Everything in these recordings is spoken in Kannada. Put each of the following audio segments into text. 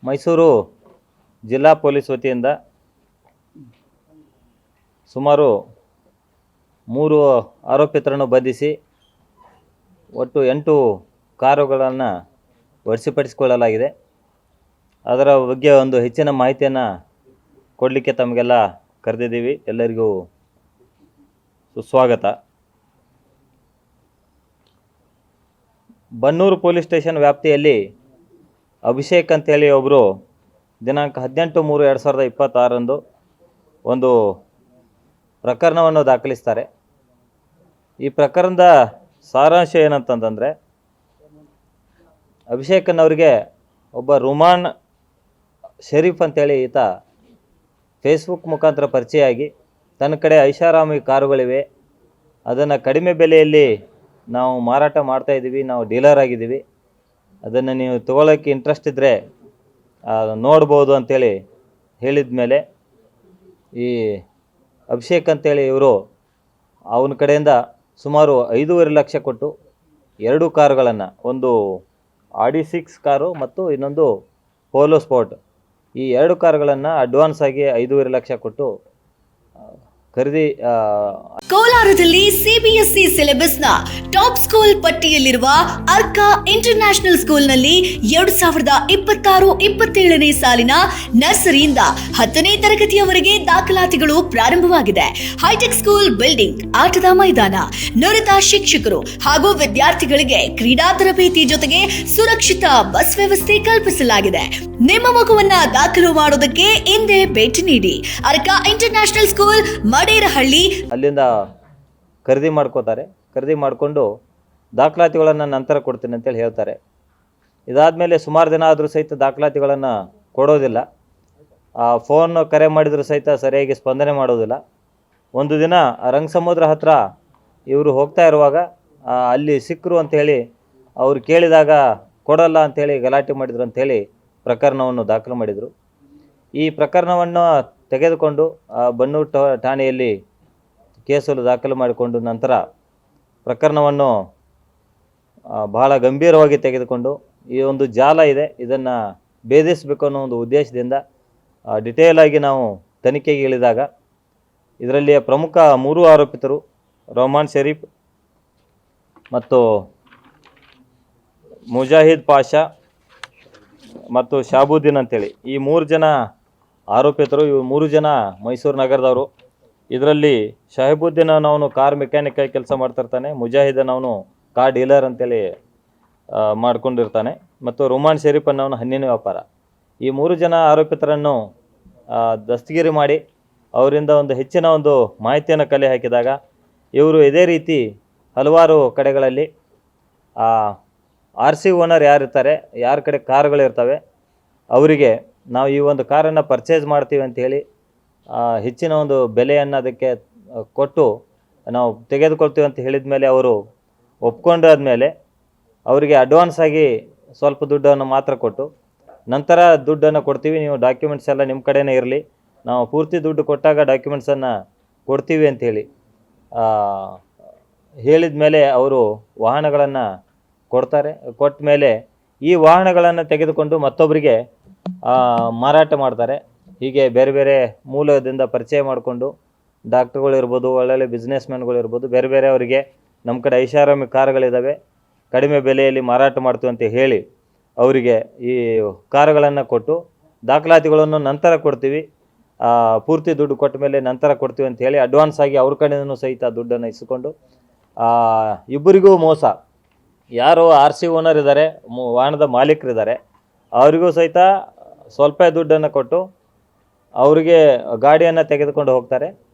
ಮೈಸೂರು ಜಿಲ್ಲಾ ಪೊಲೀಸ್ ವತಿಯಿಂದ ಸುಮಾರು 3 ಆರೋಪಿತರನ್ನು ಬಂಧಿಸಿ ಒಟ್ಟು 8 ಕಾರುಗಳನ್ನು ವಶಪಡಿಸಿಕೊಳ್ಳಲಾಗಿದೆ. ಅದರ ಬಗ್ಗೆ ಒಂದು ಹೆಚ್ಚಿನ ಮಾಹಿತಿಯನ್ನು ಕೊಡಲಿಕ್ಕೆ ತಮಗೆಲ್ಲ ಕರೆದಿದ್ದೀವಿ. ಎಲ್ಲರಿಗೂ ಸುಸ್ವಾಗತ. ಬನ್ನೂರು ಪೊಲೀಸ್ ಸ್ಟೇಷನ್ ವ್ಯಾಪ್ತಿಯಲ್ಲಿ ಅಭಿಷೇಕ್ ಅಂತೇಳಿ ಒಬ್ಬರು ದಿನಾಂಕ 18/3/2026 ಒಂದು ಪ್ರಕರಣವನ್ನು ದಾಖಲಿಸ್ತಾರೆ. ಈ ಪ್ರಕರಣದ ಸಾರಾಂಶ ಏನಂತಂದರೆ, ಅಭಿಷೇಕನವರಿಗೆ ಒಬ್ಬ ರುಮಾನ್ ಶರೀಫ್ ಅಂತೇಳಿ ಈತ ಫೇಸ್ಬುಕ್ ಮುಖಾಂತರ ಪರಿಚಯ ಆಗಿ ತನ್ನ ಕಡೆ ಐಷಾರಾಮಿ ಕಾರುಗಳಿವೆ, ಅದನ್ನು ಕಡಿಮೆ ಬೆಲೆಯಲ್ಲಿ ನಾವು ಮಾರಾಟ ಮಾಡ್ತಾಯಿದ್ದೀವಿ, ನಾವು ಡೀಲರ್ ಆಗಿದ್ದೀವಿ, ಅದನ್ನು ನೀವು ತೊಗೊಳ್ಳೋಕ್ಕೆ ಇಂಟ್ರೆಸ್ಟ್ ಇದ್ದರೆ ನೋಡ್ಬೋದು ಅಂಥೇಳಿ ಹೇಳಿದ ಮೇಲೆ ಈ ಅಭಿಷೇಕ್ ಅಂತೇಳಿ ಇವರು ಅವನ ಕಡೆಯಿಂದ ಸುಮಾರು 5.5 ಲಕ್ಷ ಕೊಟ್ಟು 2 ಕಾರುಗಳನ್ನು, ಒಂದು ಆಡಿ 6 ಕಾರು ಮತ್ತು ಇನ್ನೊಂದು ಪೋಲೋ ಸ್ಪೋರ್ಟ್, ಈ 2 ಕಾರುಗಳನ್ನು ಅಡ್ವಾನ್ಸ್ ಆಗಿ 5.5 ಲಕ್ಷ ಕೊಟ್ಟು ಖರೀದಿ. ಕೋಲಾರದಲ್ಲಿ ಸಿಬಿಎಸ್ಇ ಸಿಲೆಬಸ್ನ ಟಾಪ್ ಸ್ಕೂಲ್ ಪಟ್ಟಿಯಲ್ಲಿರುವ ಅರ್ಕಾ ಇಂಟರ್ನ್ಯಾಷನಲ್ ಸ್ಕೂಲ್ನಲ್ಲಿ 2026-27ನೇ ಸಾಲಿನ ನರ್ಸರಿಯಿಂದ 10ನೇ ತರಗತಿಯವರೆಗೆ ದಾಖಲಾತಿಗಳು ಪ್ರಾರಂಭವಾಗಿದೆ. ಹೈಟೆಕ್ ಸ್ಕೂಲ್ ಬಿಲ್ಡಿಂಗ್, ಆಟದ ಮೈದಾನ, ನುರಿತ ಶಿಕ್ಷಕರು ಹಾಗೂ ವಿದ್ಯಾರ್ಥಿಗಳಿಗೆ ಕ್ರೀಡಾ ತರಬೇತಿ ಜೊತೆಗೆ ಸುರಕ್ಷಿತ ಬಸ್ ವ್ಯವಸ್ಥೆ ಕಲ್ಪಿಸಲಾಗಿದೆ. ನಿಮ್ಮ ಮಗುವನ್ನ ದಾಖಲು ಮಾಡೋದಕ್ಕೆ ಹಿಂದೆ ಭೇಟಿ ನೀಡಿ. Arka international school, Maderahalli. ಅಲ್ಲಿಂದ ಖರೀದಿ ಮಾಡ್ಕೋತಾರೆ. ಖರೀದಿ ಮಾಡಿಕೊಂಡು ದಾಖಲಾತಿಗಳನ್ನು ನಂತರ ಕೊಡ್ತೀನಿ ಅಂತೇಳಿ ಹೇಳ್ತಾರೆ. ಇದಾದಮೇಲೆ ಸುಮಾರು ದಿನ ಆದರೂ ಸಹಿತ ದಾಖಲಾತಿಗಳನ್ನು ಕೊಡೋದಿಲ್ಲ. ಫೋನ್ ಕರೆ ಮಾಡಿದರೂ ಸಹಿತ ಸರಿಯಾಗಿ ಸ್ಪಂದನೆ ಮಾಡೋದಿಲ್ಲ. ಒಂದು ದಿನ ರಂಗಸಮುದ್ರ ಹತ್ರ ಇವರು ಹೋಗ್ತಾ ಇರುವಾಗ ಅಲ್ಲಿ ಸಿಕ್ಕರು ಅಂಥೇಳಿ ಅವ್ರು ಕೇಳಿದಾಗ ಕೊಡಲ್ಲ ಅಂಥೇಳಿ ಗಲಾಟೆ ಮಾಡಿದ್ರು ಅಂಥೇಳಿ ಪ್ರಕರಣವನ್ನು ದಾಖಲು ಮಾಡಿದರು. ಈ ಪ್ರಕರಣವನ್ನು ತೆಗೆದುಕೊಂಡು ಬನ್ನೂರು ಠಾಣೆಯಲ್ಲಿ ಕೇಸನ್ನು ದಾಖಲು ಮಾಡಿಕೊಂಡು ನಂತರ ಪ್ರಕರಣವನ್ನು ಬಹಳ ಗಂಭೀರವಾಗಿ ತೆಗೆದುಕೊಂಡು ಈ ಒಂದು ಜಾಲ ಇದೆ, ಇದನ್ನು ಭೇದಿಸಬೇಕು ಅನ್ನೋ ಒಂದು ಉದ್ದೇಶದಿಂದ ಡಿಟೇಲ್ ಆಗಿ ನಾವು ತನಿಖೆಗೆ ಇಳಿದಾಗ ಇದರಲ್ಲಿ ಪ್ರಮುಖ 3 ಆರೋಪಿತರು ರೋಮಾನ್ ಶರೀಫ್ ಮತ್ತು ಮುಜಾಹಿದ್ ಪಾಷಾ ಮತ್ತು ಶಾಬುದ್ದೀನ್ ಅಂತೇಳಿ ಈ 3 ಜನ ಆರೋಪಿತರು. ಇವು 3 ಜನ ಮೈಸೂರು ನಗರದವರು. ಇದರಲ್ಲಿ ಶಾಹಿಬುದ್ದೀನ್ ಅವನು ಕಾರ್ ಮೆಕ್ಯಾನಿಕ್ ಆಗಿ ಕೆಲಸ ಮಾಡ್ತಿರ್ತಾನೆ, ಮುಜಾಹಿದನ್ ಅವನು ಕಾರ್ ಡೀಲರ್ ಅಂತೇಳಿ ಮಾಡ್ಕೊಂಡಿರ್ತಾನೆ, ಮತ್ತು ರುಮಾನ್ ಶರೀಫ್ ಅನ್ನೋನು ಹಣ್ಣಿನ ವ್ಯಾಪಾರ. ಈ 3 ಜನ ಆರೋಪಿತರನ್ನು ದಸ್ತಗಿರಿ ಮಾಡಿ ಅವರಿಂದ ಒಂದು ಹೆಚ್ಚಿನ ಒಂದು ಮಾಹಿತಿಯನ್ನು ಕಲೆ ಹಾಕಿದಾಗ ಇವರು ಇದೇ ರೀತಿ ಹಲವಾರು ಕಡೆಗಳಲ್ಲಿ RC ಓನರ್ ಯಾರಿರ್ತಾರೆ, ಯಾರ ಕಡೆ ಕಾರುಗಳಿರ್ತವೆ ಅವರಿಗೆ ನಾವು ಈ ಒಂದು ಕಾರನ್ನು ಪರ್ಚೇಸ್ ಮಾಡ್ತೀವಿ ಅಂಥೇಳಿ ಹೆಚ್ಚಿನ ಒಂದು ಬೆಲೆಯನ್ನು ಅದಕ್ಕೆ ಕೊಟ್ಟು ನಾವು ತೆಗೆದುಕೊಳ್ತೀವಿ ಅಂತ ಹೇಳಿದ ಮೇಲೆ ಅವರು ಒಪ್ಕೊಂಡಾದ್ಮೇಲೆ ಅವರಿಗೆ ಅಡ್ವಾನ್ಸ್ ಆಗಿ ಸ್ವಲ್ಪ ದುಡ್ಡನ್ನು ಮಾತ್ರ ಕೊಟ್ಟು ನಂತರ ದುಡ್ಡನ್ನು ಕೊಡ್ತೀವಿ, ನೀವು ಡಾಕ್ಯುಮೆಂಟ್ಸ್ ಎಲ್ಲ ನಿಮ್ಮ ಕಡೆನೇ ಇರಲಿ, ನಾವು ಪೂರ್ತಿ ದುಡ್ಡು ಕೊಟ್ಟಾಗ ಡಾಕ್ಯುಮೆಂಟ್ಸನ್ನು ಕೊಡ್ತೀವಿ ಅಂಥೇಳಿ ಹೇಳಿದ ಮೇಲೆ ಅವರು ವಾಹನಗಳನ್ನು ಕೊಡ್ತಾರೆ. ಕೊಟ್ಟ ಮೇಲೆ ಈ ವಾಹನಗಳನ್ನು ತೆಗೆದುಕೊಂಡು ಮತ್ತೊಬ್ಬರಿಗೆ ಮಾರಾಟ ಮಾಡ್ತಾರೆ. ಹೀಗೆ ಬೇರೆ ಬೇರೆ ಮೂಲದಿಂದ ಪರಿಚಯ ಮಾಡಿಕೊಂಡು ಡಾಕ್ಟ್ರುಗಳಿರ್ಬೋದು, ಒಳ್ಳೊಳ್ಳೆ ಬಿಸ್ನೆಸ್ ಮ್ಯಾನ್ಗಳಿರ್ಬೋದು, ಬೇರೆ ಬೇರೆ ಅವರಿಗೆ ನಮ್ಮ ಕಡೆ ಐಷಾರಾಮಿ ಕಾರುಗಳಿದ್ದಾವೆ, ಕಡಿಮೆ ಬೆಲೆಯಲ್ಲಿ ಮಾರಾಟ ಮಾಡ್ತೀವಿ ಅಂತ ಹೇಳಿ ಅವರಿಗೆ ಈ ಕಾರುಗಳನ್ನು ಕೊಟ್ಟು ದಾಖಲಾತಿಗಳನ್ನು ನಂತರ ಕೊಡ್ತೀವಿ, ಪೂರ್ತಿ ದುಡ್ಡು ಕೊಟ್ಟ ಮೇಲೆ ನಂತರ ಕೊಡ್ತೀವಿ ಅಂತ ಹೇಳಿ ಅಡ್ವಾನ್ಸ್ ಆಗಿ ಅವ್ರ ಕಡೆಯೂ ಸಹಿತ ದುಡ್ಡನ್ನು ಇಸ್ಕೊಂಡು ಇಬ್ಬರಿಗೂ ಮೋಸ. ಯಾರು RC ಓನರ್ ಇದ್ದಾರೆ, ವಾಹನದ ಮಾಲೀಕರಿದ್ದಾರೆ, ಅವರಿಗೂ ಸಹಿತ ಸ್ವಲ್ಪ ದುಡ್ಡನ್ನು ಕೊಟ್ಟು ಅವರಿಗೆ ಗಾಡಿಯನ್ನು ತೆಗೆದುಕೊಂಡು ಹೋಗ್ತಾರೆ.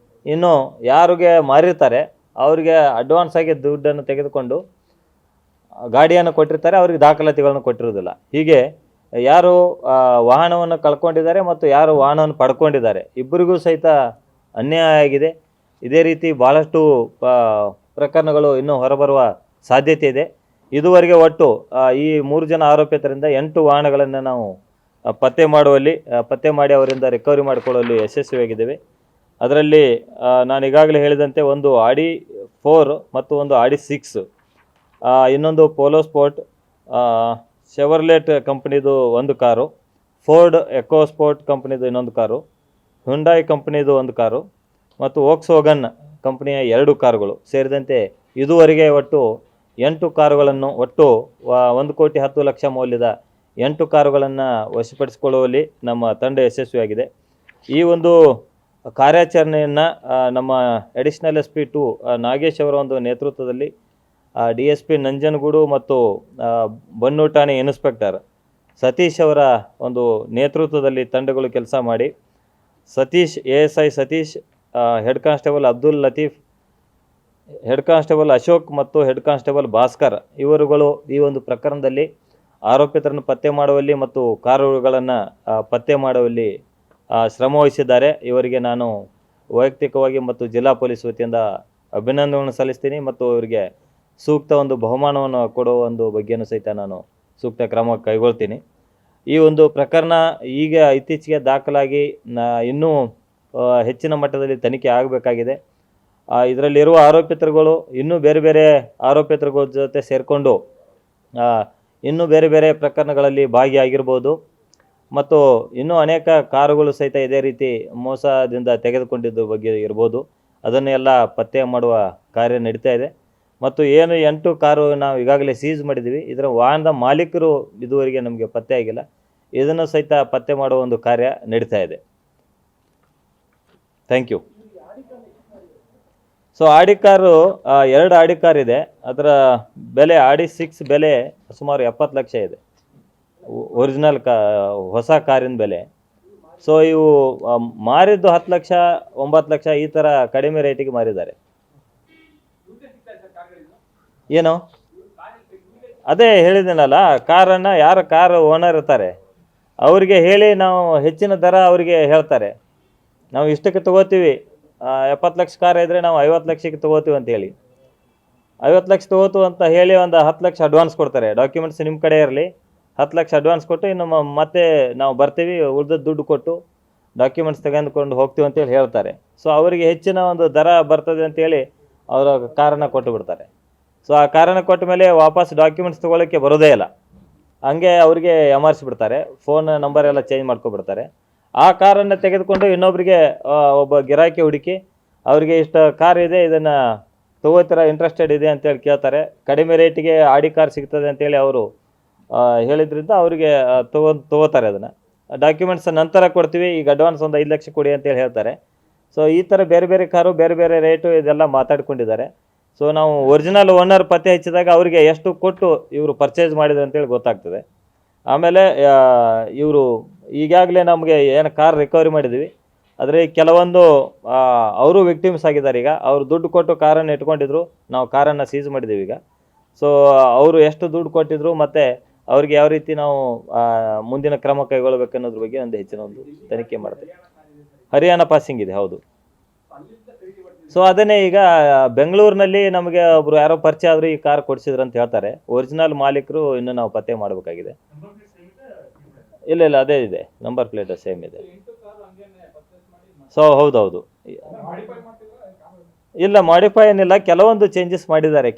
ಇನ್ನು ಯಾರಿಗೆ ಮಾರಿರ್ತಾರೆ ಅವರಿಗೆ ಅಡ್ವಾನ್ಸ್ ಆಗಿ ದುಡ್ಡನ್ನು ತೆಗೆದುಕೊಂಡು ಗಾಡಿಯನ್ನು ಕೊಟ್ಟಿರ್ತಾರೆ, ಅವ್ರಿಗೆ ದಾಖಲಾತಿಗಳನ್ನು ಕೊಟ್ಟಿರೋದಿಲ್ಲ. ಹೀಗೆ ಯಾರು ವಾಹನವನ್ನು ಕಳ್ಕೊಂಡಿದ್ದಾರೆ ಮತ್ತು ಯಾರು ವಾಹನವನ್ನು ಪಡ್ಕೊಂಡಿದ್ದಾರೆ ಇಬ್ಬರಿಗೂ ಸಹಿತ ಅನ್ಯಾಯ ಆಗಿದೆ. ಇದೇ ರೀತಿ ಭಾಳಷ್ಟು ಪ್ರಕರಣಗಳು ಇನ್ನೂ ಹೊರಬರುವ ಸಾಧ್ಯತೆ ಇದೆ. ಇದುವರೆಗೆ ಒಟ್ಟು ಈ 3 ಜನ ಆರೋಪಿತರಿಂದ 8 ವಾಹನಗಳನ್ನು ನಾವು ಪತ್ತೆ ಮಾಡಿ ಅವರಿಂದ ರಿಕವರಿ ಮಾಡಿಕೊಳ್ಳಲು ಯಶಸ್ವಿಯಾಗಿದ್ದೇವೆ. ಅದರಲ್ಲಿ ನಾನು ಈಗಾಗಲೇ ಹೇಳಿದಂತೆ ಒಂದು ಆಡಿ 4 ಮತ್ತು ಒಂದು ಆಡಿ 6, ಇನ್ನೊಂದು ಪೋಲೋ ಸ್ಪೋರ್ಟ್, ಶೆವರ್ಲೆಟ್ ಕಂಪ್ನಿದು ಒಂದು ಕಾರು, ಫೋರ್ಡ್ ಎಕೋಸ್ಪೋರ್ಟ್ ಕಂಪ್ನಿದು ಇನ್ನೊಂದು ಕಾರು, ಹುಂಡಾಯ್ ಕಂಪ್ನಿದು ಒಂದು ಕಾರು ಮತ್ತು ವೋಕ್ಸ್ವ್ಯಾಗನ್ ಕಂಪ್ನಿಯ 2 ಕಾರುಗಳು ಸೇರಿದಂತೆ ಇದುವರೆಗೆ ಒಟ್ಟು 8 ಕಾರುಗಳನ್ನು ಒಟ್ಟು 1,10,00,000 ಮೌಲ್ಯದ 8 ಕಾರುಗಳನ್ನು ವಶಪಡಿಸಿಕೊಳ್ಳುವಲ್ಲಿ ನಮ್ಮ ತಂಡ ಯಶಸ್ವಿಯಾಗಿದೆ. ಈ ಒಂದು ಕಾರ್ಯಾಚರಣೆಯನ್ನು ನಮ್ಮ ಅಡಿಷನಲ್ SP2 ನಾಗೇಶ್ ಅವರ ಒಂದು ನೇತೃತ್ವದಲ್ಲಿ DSP ನಂಜನಗೂಡು ಮತ್ತು ಬನ್ನೂರು ಠಾಣೆ ಇನ್ಸ್ಪೆಕ್ಟರ್ ಸತೀಶ್ ಅವರ ಒಂದು ನೇತೃತ್ವದಲ್ಲಿ ತಂಡಗಳು ಕೆಲಸ ಮಾಡಿ Satish ASI Satish, head constable Abdul Latif, head constable Ashok ಮತ್ತು ಹೆಡ್ ಕಾನ್ಸ್ಟೇಬಲ್ ಭಾಸ್ಕರ್ ಇವರುಗಳು ಈ ಒಂದು ಪ್ರಕರಣದಲ್ಲಿ ಆರೋಪಿತರನ್ನು ಪತ್ತೆ ಮಾಡುವಲ್ಲಿ ಮತ್ತು ಕಾರುಗಳನ್ನು ಪತ್ತೆ ಮಾಡುವಲ್ಲಿ ಶ್ರಮವಹಿಸಿದ್ದಾರೆ. ಇವರಿಗೆ ನಾನು ವೈಯಕ್ತಿಕವಾಗಿ ಮತ್ತು ಜಿಲ್ಲಾ ಪೊಲೀಸ್ ವತಿಯಿಂದ ಅಭಿನಂದನೆಯನ್ನು ಸಲ್ಲಿಸ್ತೀನಿ ಮತ್ತು ಇವರಿಗೆ ಸೂಕ್ತ ಒಂದು ಬಹುಮಾನವನ್ನು ಕೊಡುವ ಒಂದು ಬಗ್ಗೆಯೂ ಸಹಿತ ನಾನು ಸೂಕ್ತ ಕ್ರಮ ಕೈಗೊಳ್ತೀನಿ. ಈ ಒಂದು ಪ್ರಕರಣ ಈಗ ಇತ್ತೀಚೆಗೆ ದಾಖಲಾಗಿ ಇನ್ನೂ ಹೆಚ್ಚಿನ ಮಟ್ಟದಲ್ಲಿ ತನಿಖೆ ಆಗಬೇಕಾಗಿದೆ. ಇದರಲ್ಲಿರುವ ಆರೋಪಿತರುಗಳು ಇನ್ನೂ ಬೇರೆ ಬೇರೆ ಆರೋಪಿತರುಗಳ ಜೊತೆ ಸೇರಿಕೊಂಡು ಇನ್ನೂ ಬೇರೆ ಬೇರೆ ಪ್ರಕರಣಗಳಲ್ಲಿ ಭಾಗಿಯಾಗಿರ್ಬೋದು ಮತ್ತು ಇನ್ನೂ ಅನೇಕ ಕಾರುಗಳು ಸಹಿತ ಇದೇ ರೀತಿ ಮೋಸದಿಂದ ತೆಗೆದುಕೊಂಡಿದ್ದ ಬಗ್ಗೆ ಇರ್ಬೋದು. ಅದನ್ನೆಲ್ಲ ಪತ್ತೆ ಮಾಡುವ ಕಾರ್ಯ ನಡೀತಾ ಇದೆ ಮತ್ತು ಏನು 8 ಕಾರು ನಾವು ಈಗಾಗಲೇ ಸೀಸ್ ಮಾಡಿದ್ದೀವಿ. ಇದರ ವಾಹನದ ಮಾಲೀಕರು ಇದುವರೆಗೆ ನಮಗೆ ಪತ್ತೆ ಆಗಿಲ್ಲ. ಇದನ್ನು ಸಹಿತ ಪತ್ತೆ ಮಾಡುವ ಒಂದು ಕಾರ್ಯ ನಡೀತಾ ಇದೆ. Thank you. So Audi car 2 Audi car ಇದೆ. ಅದರ ಬೆಲೆ Audi 6 ಬೆಲೆ ಸುಮಾರು 70 ಲಕ್ಷ ಇದೆ, ಒರಿಜಿನಲ್ ಹೊಸ ಕಾರಿನ ಬೆಲೆ. ಸೊ ಇವು ಮಾರಿದ್ದು 10 ಲಕ್ಷ 9 ಲಕ್ಷ ಈ ಥರ ಕಡಿಮೆ ರೇಟಿಗೆ ಮಾರಿದ್ದಾರೆ. ಏನು ಅದೇ ಹೇಳಿದ್ದೀನಲ್ಲ, ಕಾರನ್ನು ಯಾರು ಕಾರು ಓನರ್ ಇರ್ತಾರೆ ಅವರಿಗೆ ಹೇಳಿ ನಾವು ಹೆಚ್ಚಿನ ದರ ಅವರಿಗೆ ಹೇಳ್ತಾರೆ. ನಾವು ಇಷ್ಟಕ್ಕೆ ತೊಗೋತೀವಿ, 70 ಲಕ್ಷ ಕಾರ್ ಇದ್ದರೆ ನಾವು 50 ಲಕ್ಷಕ್ಕೆ ತೊಗೋತೀವಿ ಅಂತೇಳಿ 50 ಲಕ್ಷ ತೊಗೋತು ಅಂತ ಹೇಳಿ ಒಂದು 10 ಲಕ್ಷ ಅಡ್ವಾನ್ಸ್ ಕೊಡ್ತಾರೆ. ಡಾಕ್ಯುಮೆಂಟ್ಸ್ ನಿಮ್ಮ ಕಡೆ ಇರಲಿ, 10 ಲಕ್ಷ ಅಡ್ವಾನ್ಸ್ ಕೊಟ್ಟು ಇನ್ನು ಮತ್ತೆ ನಾವು ಬರ್ತೀವಿ ಉಳಿದ ದುಡ್ಡು ಕೊಟ್ಟು ಡಾಕ್ಯುಮೆಂಟ್ಸ್ ತೆಗೆದುಕೊಂಡು ಹೋಗ್ತೀವಿ ಅಂತೇಳಿ ಹೇಳ್ತಾರೆ. ಸೊ ಅವರಿಗೆ ಹೆಚ್ಚಿನ ಒಂದು ದರ ಬರ್ತದೆ ಅಂತೇಳಿ ಅವರ ಕಾರನ್ನು ಕೊಟ್ಟು ಬಿಡ್ತಾರೆ. ಸೊ ಆ ಕಾರನ್ನು ಕೊಟ್ಟ ಮೇಲೆ ವಾಪಸ್ ಡಾಕ್ಯುಮೆಂಟ್ಸ್ ತೊಗೊಳ್ಳೋಕ್ಕೆ ಬರೋದೇ ಇಲ್ಲ. ಹಂಗೆ ಅವರಿಗೆ ಬಿಡ್ತಾರೆ, ಫೋನ್ ನಂಬರ್ ಎಲ್ಲ ಚೇಂಜ್ ಮಾಡ್ಕೊಬಿಡ್ತಾರೆ. ಆ ಕಾರನ್ನು ತೆಗೆದುಕೊಂಡು ಇನ್ನೊಬ್ಬರಿಗೆ ಒಬ್ಬ ಗಿರಾಕಿ ಹುಡುಕಿ ಅವರಿಗೆ ಇಷ್ಟು ಕಾರ್ ಇದೆ, ಇದನ್ನು ತೊಗೋತೀರ, ಇಂಟ್ರೆಸ್ಟೆಡ್ ಇದೆ ಅಂತೇಳಿ ಕೇಳ್ತಾರೆ. ಕಡಿಮೆ ರೇಟಿಗೆ ಆಡಿ ಕಾರ್ ಸಿಗ್ತದೆ ಅಂತೇಳಿ ಅವರು ಹೇಳಿದ್ರಿಂದ ಅವರಿಗೆ ತೊಗೋತಾರೆ. ಅದನ್ನು ಡಾಕ್ಯುಮೆಂಟ್ಸ್ ನಂತರ ಕೊಡ್ತೀವಿ, ಈಗ ಅಡ್ವಾನ್ಸ್ ಒಂದು 5 ಲಕ್ಷ ಕೊಡಿ ಅಂತೇಳಿ ಹೇಳ್ತಾರೆ. ಸೊ ಈ ಥರ ಬೇರೆ ಬೇರೆ ಕಾರು ಬೇರೆ ಬೇರೆ ರೇಟು ಇದೆಲ್ಲ ಮಾತಾಡ್ಕೊಂಡಿದ್ದಾರೆ. ಸೊ ನಾವು ಒರಿಜಿನಲ್ ಓನರ್ ಪತ್ತೆ ಹಚ್ಚಿದಾಗ ಅವರಿಗೆ ಎಷ್ಟು ಕೊಟ್ಟು ಇವರು ಪರ್ಚೇಸ್ ಮಾಡಿದ್ರು ಅಂತೇಳಿ ಗೊತ್ತಾಗ್ತದೆ. ಆಮೇಲೆ ಇವರು ಈಗಾಗಲೇ ನಮಗೆ ಏನು ಕಾರ್ ರಿಕವರಿ ಮಾಡಿದ್ದೀವಿ, ಆದರೆ ಕೆಲವೊಂದು ಅವರು ವಿಕ್ಟಿಮ್ಸ್ ಆಗಿದ್ದಾರೆ. ಈಗ ಅವರು ದುಡ್ಡು ಕೊಟ್ಟು ಕಾರನ್ನು ಇಟ್ಕೊಂಡಿದ್ರು, ನಾವು ಕಾರನ್ನು ಸೀಸ್ ಮಾಡಿದ್ದೀವಿ ಈಗ. ಸೊ ಅವರು ಎಷ್ಟು ದುಡ್ಡು ಕೊಟ್ಟಿದ್ರು ಮತ್ತು ಅವ್ರಿಗೆ ಯಾವ ರೀತಿ ನಾವು ಮುಂದಿನ ಕ್ರಮ ಕೈಗೊಳ್ಳಬೇಕು ಅನ್ನೋದ್ರ ಬಗ್ಗೆ ಒಂದು ಹೆಚ್ಚಿನ ಒಂದು ತನಿಖೆ ಮಾಡ್ತೀವಿ. ಹರಿಯಾಣ ಪಾಸಿಂಗ್ ಇದೆ, ಹೌದು. ಸೊ ಅದನ್ನೇ ಈಗ ಬೆಂಗಳೂರಿನಲ್ಲಿ ನಮಗೆ ಒಬ್ಬರು ಯಾರೋ ಪರಿಚಯ ಆದರೂ ಈ ಕಾರ್ ಕೊಡಿಸಿದ್ರು ಅಂತ ಹೇಳ್ತಾರೆ. ಒರಿಜಿನಲ್ ಮಾಲೀಕರು ಇನ್ನೂ ನಾವು ಪತ್ತೆ ಮಾಡಬೇಕಾಗಿದೆ. ಇಲ್ಲ ಅದೇ ಇದೆ, ನಂಬರ್ ಪ್ಲೇಟ್ ಸೇಮ್ ಇದೆ. ಸೊ ಹೌದೌದು, ಇಲ್ಲ ಮಾಡಿಫೈ ಏನಿಲ್ಲ, ಕೆಲವೊಂದು ಚೇಂಜಸ್ ಮಾಡಿದ್ದಾರೆ.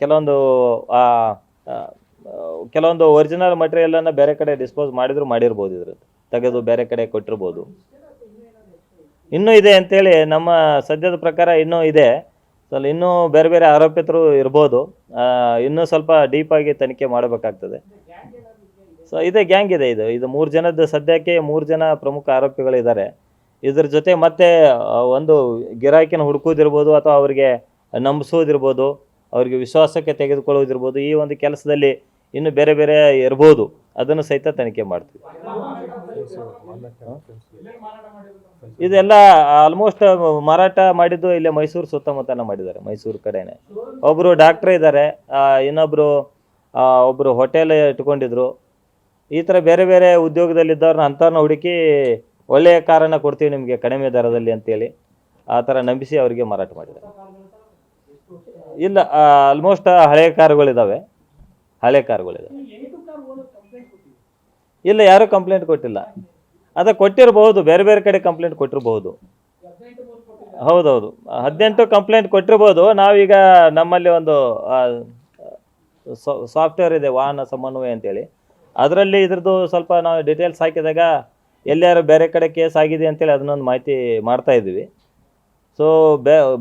ಕೆಲವೊಂದು ಒರಿಜಿನಲ್ ಮಟೀರಿಯಲನ್ನು ಬೇರೆ ಕಡೆ ಡಿಸ್ಪೋಸ್ ಮಾಡಿರ್ಬೋದು, ಇದ್ರದ್ದು ತೆಗೆದು ಬೇರೆ ಕಡೆ ಕೊಟ್ಟಿರ್ಬೋದು. ಇನ್ನೂ ಇದೆ ಅಂತೇಳಿ ನಮ್ಮ ಸದ್ಯದ ಪ್ರಕಾರ ಇನ್ನೂ ಇದೆ. ಸ್ವಲ್ಪ ಇನ್ನೂ ಬೇರೆ ಬೇರೆ ಆರೋಪಿತರು ಇರ್ಬೋದು, ಇನ್ನೂ ಸ್ವಲ್ಪ ಡೀಪಾಗಿ ತನಿಖೆ ಮಾಡಬೇಕಾಗ್ತದೆ. ಸೊ ಇದೇ ಗ್ಯಾಂಗ್ ಇದೆ, ಇದು 3 ಜನದ ಸದ್ಯಕ್ಕೆ 3 ಜನ ಪ್ರಮುಖ ಆರೋಪಿಗಳಿದ್ದಾರೆ. ಇದ್ರ ಜೊತೆ ಮತ್ತೆ ಒಂದು ಗಿರಾಕಿನ ಹುಡುಕೋದಿರ್ಬೋದು ಅಥವಾ ಅವರಿಗೆ ನಂಬಿಸೋದಿರ್ಬೋದು, ಅವರಿಗೆ ವಿಶ್ವಾಸಕ್ಕೆ ತೆಗೆದುಕೊಳ್ಳೋದಿರ್ಬೋದು, ಈ ಒಂದು ಕೆಲಸದಲ್ಲಿ ಇನ್ನು ಬೇರೆ ಬೇರೆ ಇರ್ಬೋದು. ಅದನ್ನು ಸಹಿತ ತನಿಖೆ ಮಾಡ್ತೀವಿ. ಇದೆಲ್ಲ ಆಲ್ಮೋಸ್ಟ್ ಮಾರಾಟ ಮಾಡಿದ್ದು ಇಲ್ಲೇ ಮೈಸೂರು ಸುತ್ತಮುತ್ತಲ ಮಾಡಿದ್ದಾರೆ, ಮೈಸೂರು ಕಡೆನೆ. ಒಬ್ಬರು ಡಾಕ್ಟ್ರ್ ಇದ್ದಾರೆ, ಒಬ್ಬರು ಹೋಟೆಲ್ ಇಟ್ಕೊಂಡಿದ್ರು. ಈ ಥರ ಬೇರೆ ಬೇರೆ ಉದ್ಯೋಗದಲ್ಲಿದ್ದವ್ರನ್ನ ಅಂಥವ್ರನ್ನ ಹುಡುಕಿ ಒಳ್ಳೆಯ ಕಾರನ್ನು ಕೊಡ್ತೀವಿ ನಿಮಗೆ ಕಡಿಮೆ ದರದಲ್ಲಿ ಅಂತೇಳಿ ಆ ಥರ ನಂಬಿಸಿ ಅವರಿಗೆ ಮಾರಾಟ ಮಾಡಿದ್ದಾರೆ. ಇಲ್ಲ, ಆಲ್ಮೋಸ್ಟ್ ಹಳೆ ಕಾರುಗಳಿದ್ದಾವೆ. ಇಲ್ಲ, ಯಾರೂ ಕಂಪ್ಲೇಂಟ್ ಕೊಟ್ಟಿಲ್ಲ. ಅದ ಕೊಟ್ಟಿರಬಹುದು, ಬೇರೆ ಬೇರೆ ಕಡೆ ಕಂಪ್ಲೇಂಟ್ ಕೊಟ್ಟಿರಬಹುದು. ಹೌದೌದು, 18 ಕಂಪ್ಲೇಂಟ್ ಕೊಟ್ಟಿರ್ಬೋದು. ನಾವೀಗ ನಮ್ಮಲ್ಲಿ ಒಂದು ಸಾಫ್ಟ್ವೇರ್ ಇದೆ, ವಾಹನ ಸಮನ್ವಯ ಅಂತೇಳಿ. ಅದರಲ್ಲಿ ಇದ್ರದ್ದು ಸ್ವಲ್ಪ ನಾವು ಡೀಟೇಲ್ಸ್ ಹಾಕಿದಾಗ ಎಲ್ಲಾರು ಬೇರೆ ಕಡೆ ಕೇಸ್ ಆಗಿದೆ ಅಂತೇಳಿ ಅದನ್ನೊಂದು ಮಾಹಿತಿ ಮಾಡ್ತಾ ಇದ್ವಿ. ಸೊ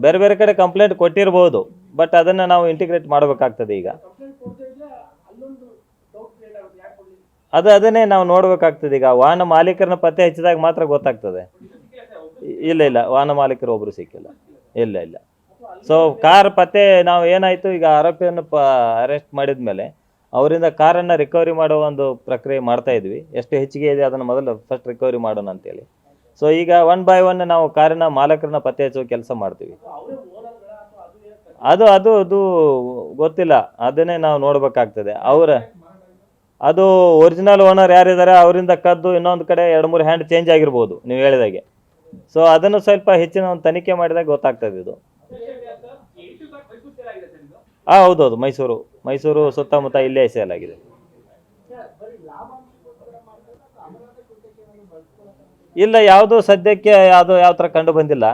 ಬೇರೆ ಬೇರೆ ಕಡೆ ಕಂಪ್ಲೇಂಟ್ ಕೊಟ್ಟಿರ್ಬೋದು, ಬಟ್ ಅದನ್ನು ನಾವು ಇಂಟಿಗ್ರೇಟ್ ಮಾಡಬೇಕಾಗ್ತದೆ. ಈಗ ಅದನ್ನೇ ನಾವು ನೋಡಬೇಕಾಗ್ತದೆ. ಈಗ ವಾಹನ ಮಾಲೀಕರನ್ನ ಪತ್ತೆ ಹಚ್ಚಿದಾಗ ಮಾತ್ರ ಗೊತ್ತಾಗ್ತದೆ. ಇಲ್ಲ ವಾಹನ ಮಾಲೀಕರು ಒಬ್ಬರು ಸಿಕ್ಕಿಲ್ಲ. ಇಲ್ಲ. ಸೊ ಕಾರ್ ಪತ್ತೆ ನಾವು ಏನಾಯಿತು, ಈಗ ಆರೋಪಿಯನ್ನು ಅರೆಸ್ಟ್ ಮಾಡಿದ ಮೇಲೆ ಅವರಿಂದ ಕಾರನ್ನು ರಿಕವರಿ ಮಾಡೋ ಒಂದು ಪ್ರಕ್ರಿಯೆ ಮಾಡ್ತಾ ಇದ್ವಿ. ಎಷ್ಟು ಹೆಚ್ಚಿಗೆ ಇದೆ ಅದನ್ನು ಮೊದಲು ಫಸ್ಟ್ ರಿಕವರಿ ಮಾಡೋಣ ಅಂತೇಳಿ. ಸೊ ಈಗ 1 by 1 ನಾವು ಕಾರಿನ ಮಾಲಕರನ್ನ ಪತ್ತೆ ಹಚ್ಚುವ ಕೆಲಸ ಮಾಡ್ತೀವಿ. ಅದು ಗೊತ್ತಿಲ್ಲ, ಅದನ್ನೇ ನಾವು ನೋಡಬೇಕಾಗ್ತದೆ. ಅದು ಒರಿಜಿನಲ್ ಓನರ್ ಯಾರಿದ್ದಾರೆ ಅವರಿಂದ ಕದ್ದು ಇನ್ನೊಂದು ಕಡೆ 2-3 ಹ್ಯಾಂಡ್ ಚೇಂಜ್ ಆಗಿರ್ಬೋದು ನೀವು ಹೇಳಿದಾಗೆ. ಸೊ ಅದನ್ನು ಸ್ವಲ್ಪ ಹೆಚ್ಚಿನ ಒಂದು ತನಿಖೆ ಮಾಡಿದಾಗ ಗೊತ್ತಾಗ್ತದೆ ಇದು. ಹೌದೌದು, ಮೈಸೂರು ಸುತ್ತಮುತ್ತ ಇಲ್ಲೇ ಸೇಲ್ ಆಗಿದೆ. ಇಲ್ಲ, ಯಾವುದು ಸದ್ಯಕ್ಕೆ ಯಾವ ಥರ ಕಂಡು ಬಂದಿಲ್ಲ.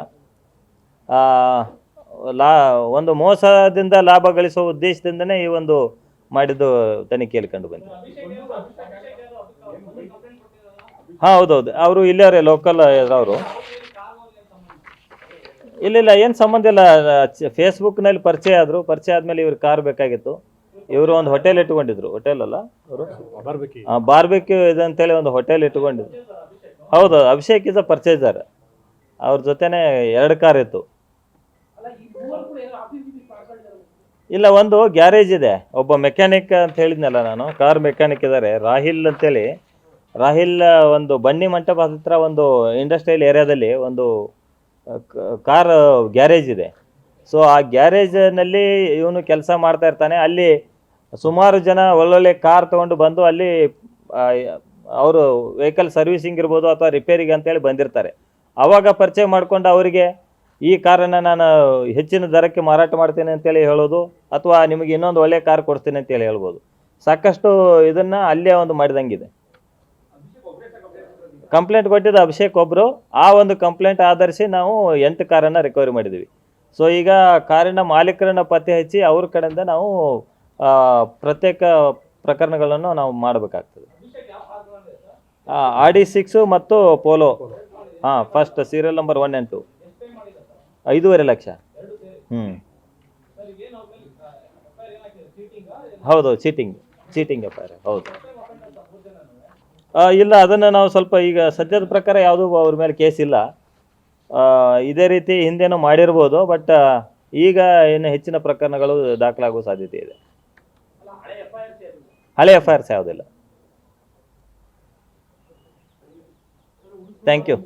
ಒಂದು ಮೋಸದಿಂದ ಲಾಭ ಗಳಿಸುವ ಉದ್ದೇಶದಿಂದನೇ ಈ ಒಂದು ಮಾಡಿದ್ದು ತನಿಖೆಯಲ್ಲಿ ಕಂಡು ಬಂದಿದೆ. ಹೌದೌದು, ಅವರು ಇಲ್ಲೇ ಲೋಕಲ್ ಅವರು. ಇಲ್ಲ, ಏನು ಸಂಬಂಧ ಇಲ್ಲ. ಫೇಸ್ಬುಕ್ನಲ್ಲಿ ಪರಿಚಯ ಆದಮೇಲೆ ಇವ್ರ ಕಾರ್ ಬೇಕಾಗಿತ್ತು. ಇವರು ಒಂದು ಹೋಟೆಲ್ ಇಟ್ಕೊಂಡಿದ್ರು. ಹೋಟೆಲ್ ಅಲ್ಲ, ಅವರು ಬಾರ್ಬೆಕ್ಯೂ ಇದಂತೇಳಿ ಒಂದು ಹೋಟೆಲ್ ಇಟ್ಕೊಂಡಿದ್ರು. ಹೌದು, ಅಭಿಷೇಕ್ ಇಸ್ ಅ ಪರ್ಚೇಸರ್. ಅವ್ರ ಜೊತೆನೆ 2 ಕಾರ್ ಇತ್ತು. ಇಲ್ಲ, ಒಂದು ಗ್ಯಾರೇಜ್ ಇದೆ. ಒಬ್ಬ ಮೆಕ್ಯಾನಿಕ್ ಅಂತ ಹೇಳಿದ್ನಲ್ಲ ನಾನು, ಕಾರ್ ಮೆಕ್ಯಾನಿಕ್ ಇದ್ದಾರೆ ರಾಹಿಲ್ ಅಂತೇಳಿ. ರಾಹಿಲ್ ಒಂದು ಬನ್ನಿ ಮಂಟಪ ಹತ್ರ ಒಂದು ಇಂಡಸ್ಟ್ರಿಯಲ್ ಏರಿಯಾದಲ್ಲಿ ಒಂದು ಕಾರ್ ಗ್ಯಾರೇಜ್ ಇದೆ. ಸೊ ಆ ಗ್ಯಾರೇಜ್ನಲ್ಲಿ ಇವನು ಕೆಲಸ ಮಾಡ್ತಾ ಇರ್ತಾನೆ. ಅಲ್ಲಿ ಸುಮಾರು ಜನ ಒಳ್ಳೊಳ್ಳೆ ಕಾರ್ ತೊಗೊಂಡು ಬಂದು ಅಲ್ಲಿ ಅವರು ವೆಹಿಕಲ್ ಸರ್ವಿಸಿಂಗ್ ಇರ್ಬೋದು ಅಥವಾ ರಿಪೇರಿಗೆ ಅಂತೇಳಿ ಬಂದಿರ್ತಾರೆ. ಆವಾಗ ಪರಿಚಯ ಮಾಡಿಕೊಂಡು ಅವರಿಗೆ ಈ ಕಾರನ್ನು ನಾನು ಹೆಚ್ಚಿನ ದರಕ್ಕೆ ಮಾರಾಟ ಮಾಡ್ತೀನಿ ಅಂತೇಳಿ ಹೇಳೋದು, ಅಥವಾ ನಿಮಗೆ ಇನ್ನೊಂದು ಒಳ್ಳೆಯ ಕಾರ್ ಕೊಡ್ತೀನಿ ಅಂತೇಳಿ ಹೇಳ್ಬೋದು. ಸಾಕಷ್ಟು ಇದನ್ನು ಅಲ್ಲೇ ಒಂದು ಮಾಡಿದಂಗಿದೆ. ಕಂಪ್ಲೇಂಟ್ ಕೊಟ್ಟಿದ್ದು ಅಭಿಷೇಕ್ ಒಬ್ಬರು. ಆ ಒಂದು ಕಂಪ್ಲೇಂಟ್ ಆಧರಿಸಿ ನಾವು 8 ಕಾರನ್ನು ರಿಕವರಿ ಮಾಡಿದ್ದೀವಿ. ಸೊ ಈಗ ಕಾರಿನ ಮಾಲೀಕರನ್ನು ಪತ್ತೆ ಹಚ್ಚಿ ಅವ್ರ ಕಡೆಯಿಂದ ನಾವು ಪ್ರತ್ಯೇಕ ಪ್ರಕರಣಗಳನ್ನು ನಾವು ಮಾಡಬೇಕಾಗ್ತದೆ. Audi 6 ಮತ್ತು polo. First serial number 1 and 2 5.5 lakh. ಹೌದು, ಚೀಟಿಂಗ್ ಎಫ್ಐಆರ್. ಹೌದು. ಇಲ್ಲ, ಅದನ್ನು ನಾವು ಸ್ವಲ್ಪ ಈಗ ಸದ್ಯದ ಪ್ರಕಾರ ಯಾವುದೂ ಅವ್ರ ಮೇಲೆ ಕೇಸ್ ಇಲ್ಲ. ಇದೇ ರೀತಿ ಹಿಂದೇನೂ ಮಾಡಿರ್ಬೋದು, ಬಟ್ ಈಗ ಇನ್ನು ಹೆಚ್ಚಿನ ಪ್ರಕರಣಗಳು ದಾಖಲಾಗುವ ಸಾಧ್ಯತೆ ಇದೆ. ಹಳೆ ಎಫ್ಐಆರ್ಸ್ ಯಾವುದಿಲ್ಲ. Thank you.